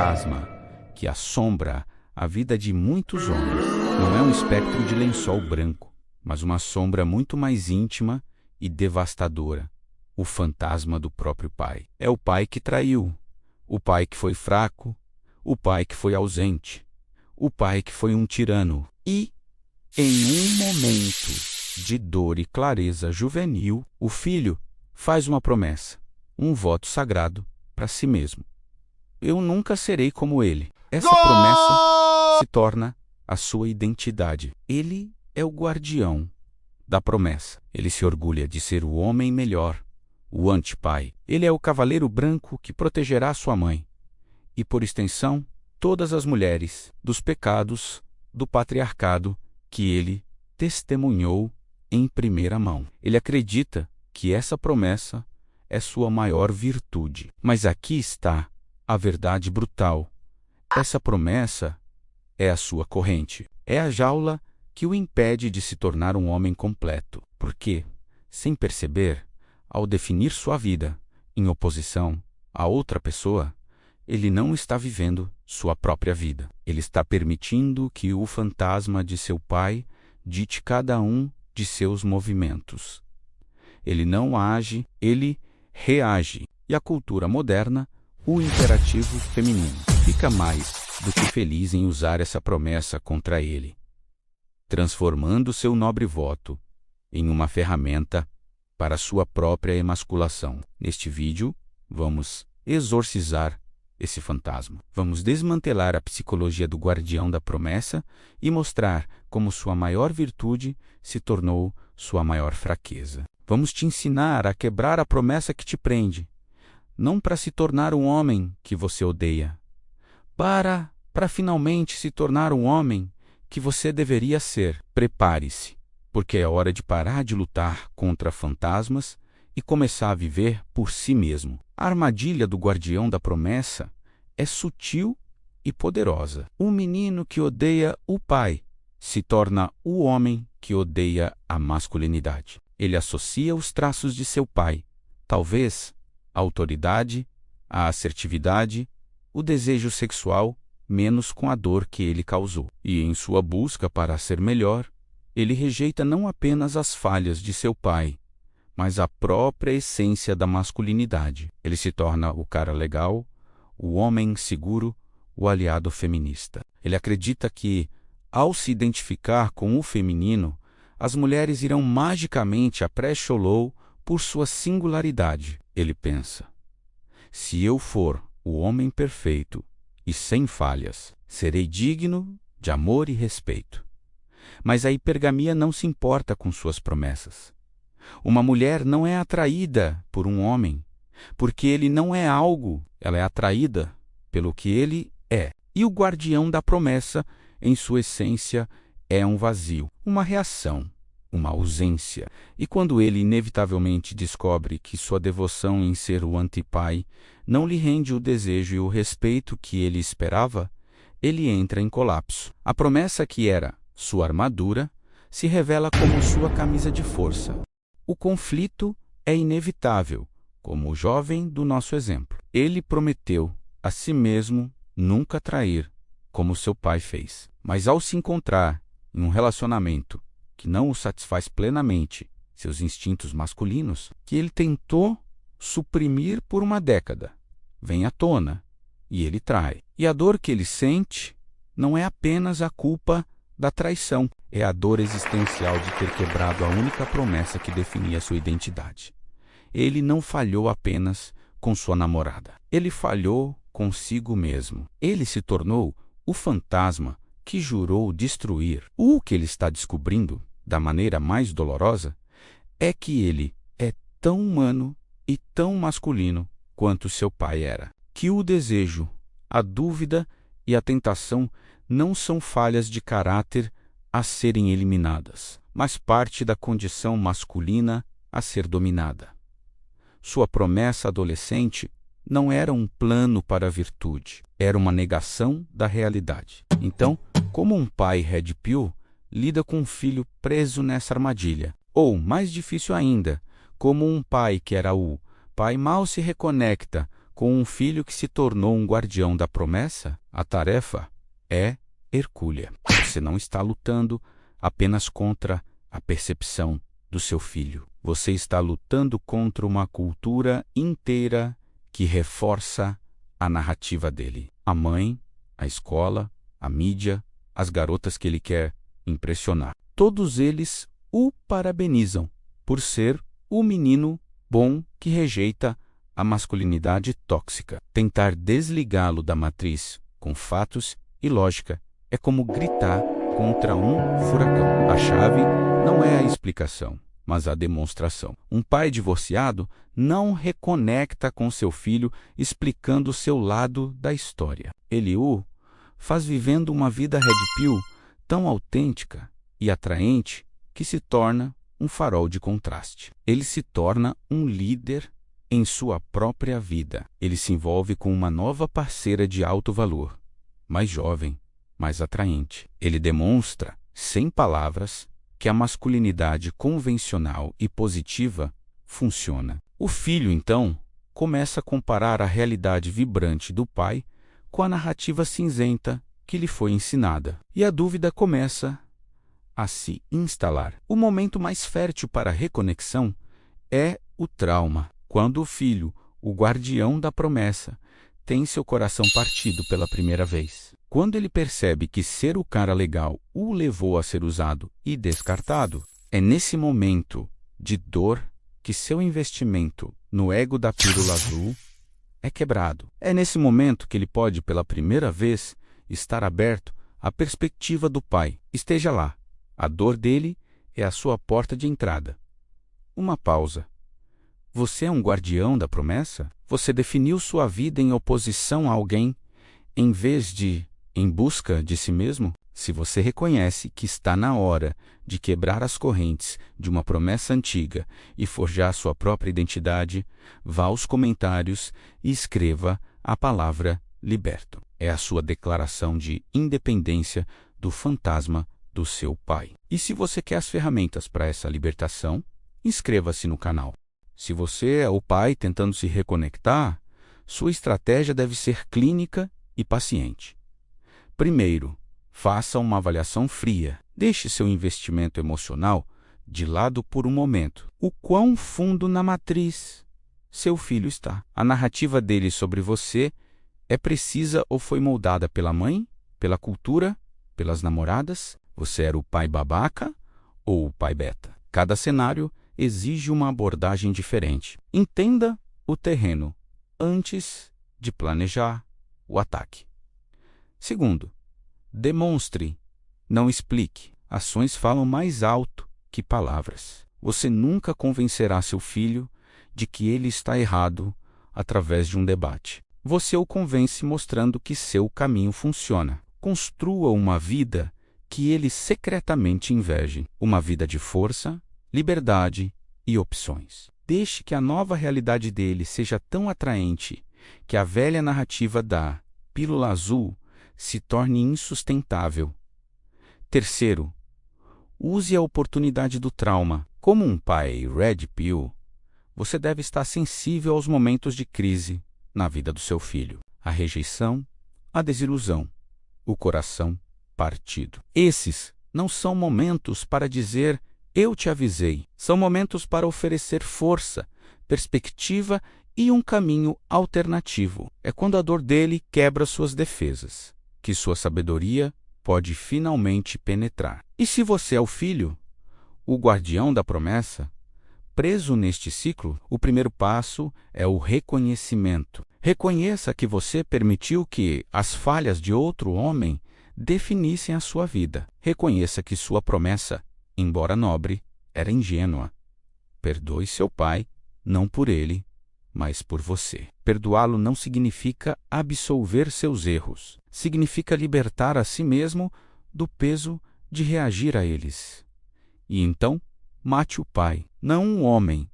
fantasma que assombra a vida de muitos homens. Não é um espectro de lençol branco, mas uma sombra muito mais íntima e devastadora. O fantasma do próprio pai. É o pai que traiu, o pai que foi fraco, o pai que foi ausente, o pai que foi um tirano. E, em um momento de dor e clareza juvenil, o filho faz uma promessa, um voto sagrado para si mesmo. Eu nunca serei como ele. Essa promessa se torna a sua identidade. Ele é o guardião da promessa. Ele se orgulha de ser o homem melhor, o antipai. Ele é o cavaleiro branco que protegerá sua mãe e, por extensão, todas as mulheres dos pecados do patriarcado que ele testemunhou em primeira mão. Ele acredita que essa promessa é sua maior virtude. Mas aqui está a verdade brutal. Essa promessa é a sua corrente. É a jaula que o impede de se tornar um homem completo. Porque, sem perceber, ao definir sua vida em oposição a outra pessoa, ele não está vivendo sua própria vida. Ele está permitindo que o fantasma de seu pai dite cada um de seus movimentos. Ele não age, ele reage. E a cultura moderna, o imperativo feminino, fica mais do que feliz em usar essa promessa contra ele, transformando seu nobre voto em uma ferramenta para sua própria emasculação. Neste vídeo, vamos exorcizar esse fantasma. Vamos desmantelar a psicologia do guardião da promessa e mostrar como sua maior virtude se tornou sua maior fraqueza. Vamos te ensinar a quebrar a promessa que te prende, não para se tornar um homem que você odeia, para finalmente se tornar um homem que você deveria ser. Prepare-se, porque é hora de parar de lutar contra fantasmas e começar a viver por si mesmo. A armadilha do guardião da promessa é sutil e poderosa. O menino que odeia o pai se torna o homem que odeia a masculinidade. Ele associa os traços de seu pai, talvez a autoridade, a assertividade, o desejo sexual, menos com a dor que ele causou. E em sua busca para ser melhor, ele rejeita não apenas as falhas de seu pai, mas a própria essência da masculinidade. Ele se torna o cara legal, o homem seguro, o aliado feminista. Ele acredita que, ao se identificar com o feminino, as mulheres irão magicamente apaixoná-lo por sua singularidade. Ele pensa: se eu for o homem perfeito e sem falhas, serei digno de amor e respeito. Mas a hipergamia não se importa com suas promessas. Uma mulher não é atraída por um homem, porque ele não é algo, ela é atraída pelo que ele é. E o guardião da promessa, em sua essência, é um vazio, uma reação, uma ausência. E quando ele inevitavelmente descobre que sua devoção em ser o antipai não lhe rende o desejo e o respeito que ele esperava, ele entra em colapso. A promessa que era sua armadura se revela como sua camisa de força. O conflito é inevitável, como o jovem do nosso exemplo. Ele prometeu a si mesmo nunca trair, como seu pai fez. Mas ao se encontrar em um relacionamento que não o satisfaz plenamente, seus instintos masculinos, que ele tentou suprimir por uma década, vem à tona e ele trai. E a dor que ele sente não é apenas a culpa da traição, é a dor existencial de ter quebrado a única promessa que definia sua identidade. Ele não falhou apenas com sua namorada, ele falhou consigo mesmo. Ele se tornou o fantasma que jurou destruir. O que ele está descobrindo, da maneira mais dolorosa, é que ele é tão humano e tão masculino quanto seu pai era. Que o desejo, a dúvida e a tentação não são falhas de caráter a serem eliminadas, mas parte da condição masculina a ser dominada. Sua promessa adolescente não era um plano para a virtude, era uma negação da realidade. Então, como um pai red pill lida com um filho preso nessa armadilha? Ou, mais difícil ainda, como um pai que era o pai mal se reconecta com um filho que se tornou um guardião da promessa, a tarefa é hercúlea. Você não está lutando apenas contra a percepção do seu filho. Você está lutando contra uma cultura inteira que reforça a narrativa dele. A mãe, a escola, a mídia, as garotas que ele quer impressionar. Todos eles o parabenizam por ser o menino bom que rejeita a masculinidade tóxica. Tentar desligá-lo da matriz com fatos e lógica é como gritar contra um furacão. A chave não é a explicação, mas a demonstração. Um pai divorciado não reconecta com seu filho explicando o seu lado da história. Ele o faz vivendo uma vida red pill tão autêntica e atraente que se torna um farol de contraste. Ele se torna um líder em sua própria vida. Ele se envolve com uma nova parceira de alto valor, mais jovem, mais atraente. Ele demonstra, sem palavras, que a masculinidade convencional e positiva funciona. O filho, então, começa a comparar a realidade vibrante do pai com a narrativa cinzenta que lhe foi ensinada. E a dúvida começa a se instalar. O momento mais fértil para a reconexão é o trauma, quando o filho, o guardião da promessa, tem seu coração partido pela primeira vez. Quando ele percebe que ser o cara legal o levou a ser usado e descartado, é nesse momento de dor que seu investimento no ego da pílula azul é quebrado. É nesse momento que ele pode, pela primeira vez, estar aberto à perspectiva do pai. Esteja lá. A dor dele é a sua porta de entrada. Uma pausa. Você é um guardião da promessa? Você definiu sua vida em oposição a alguém, em vez de em busca de si mesmo? Se você reconhece que está na hora de quebrar as correntes de uma promessa antiga e forjar sua própria identidade, vá aos comentários e escreva a palavra liberto. É a sua declaração de independência do fantasma do seu pai. E se você quer as ferramentas para essa libertação, inscreva-se no canal. Se você é o pai tentando se reconectar, sua estratégia deve ser clínica e paciente. Primeiro, faça uma avaliação fria. Deixe seu investimento emocional de lado por um momento. O quão fundo na matriz seu filho está? A narrativa dele sobre você é precisa ou foi moldada pela mãe, pela cultura, pelas namoradas? Você era o pai babaca ou o pai beta? Cada cenário exige uma abordagem diferente. Entenda o terreno antes de planejar o ataque. Segundo, demonstre, não explique. Ações falam mais alto que palavras. Você nunca convencerá seu filho de que ele está errado através de um debate. Você o convence mostrando que seu caminho funciona. Construa uma vida que ele secretamente inveje. Uma vida de força, liberdade e opções. Deixe que a nova realidade dele seja tão atraente que a velha narrativa da pílula azul se torne insustentável. Terceiro, use a oportunidade do trauma. Como um pai red pill, você deve estar sensível aos momentos de crise na vida do seu filho. A rejeição, a desilusão, o coração partido. Esses não são momentos para dizer eu te avisei. São momentos para oferecer força, perspectiva e um caminho alternativo. É quando a dor dele quebra suas defesas que sua sabedoria pode finalmente penetrar. E se você é o filho, o guardião da promessa, preso neste ciclo, o primeiro passo é o reconhecimento. Reconheça que você permitiu que as falhas de outro homem definissem a sua vida. Reconheça que sua promessa, embora nobre, era ingênua. Perdoe seu pai, não por ele, mas por você. Perdoá-lo não significa absolver seus erros. Significa libertar a si mesmo do peso de reagir a eles. E então, mate o pai, não um homem,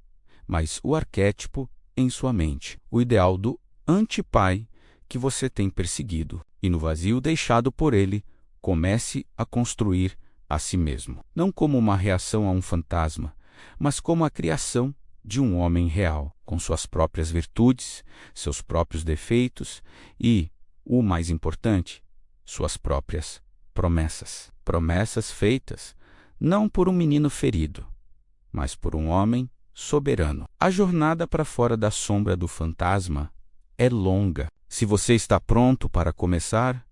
mas o arquétipo em sua mente, o ideal do anti-pai que você tem perseguido. E no vazio deixado por ele, comece a construir a si mesmo. Não como uma reação a um fantasma, mas como a criação de um homem real, com suas próprias virtudes, seus próprios defeitos e, o mais importante, suas próprias promessas. Promessas feitas não por um menino ferido, mas por um homem soberano. A jornada para fora da sombra do fantasma é longa. Se você está pronto para começar,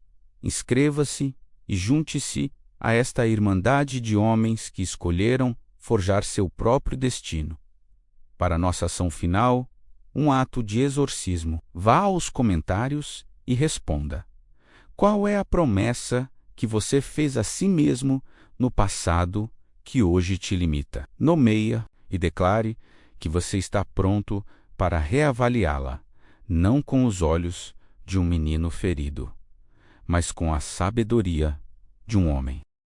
inscreva-se e junte-se a esta irmandade de homens que escolheram forjar seu próprio destino. Para nossa ação final, um ato de exorcismo. Vá aos comentários e responda: qual é a promessa que você fez a si mesmo no passado que hoje te limita? Nomeia e declare que você está pronto para reavaliá-la, não com os olhos de um menino ferido, mas com a sabedoria de um homem.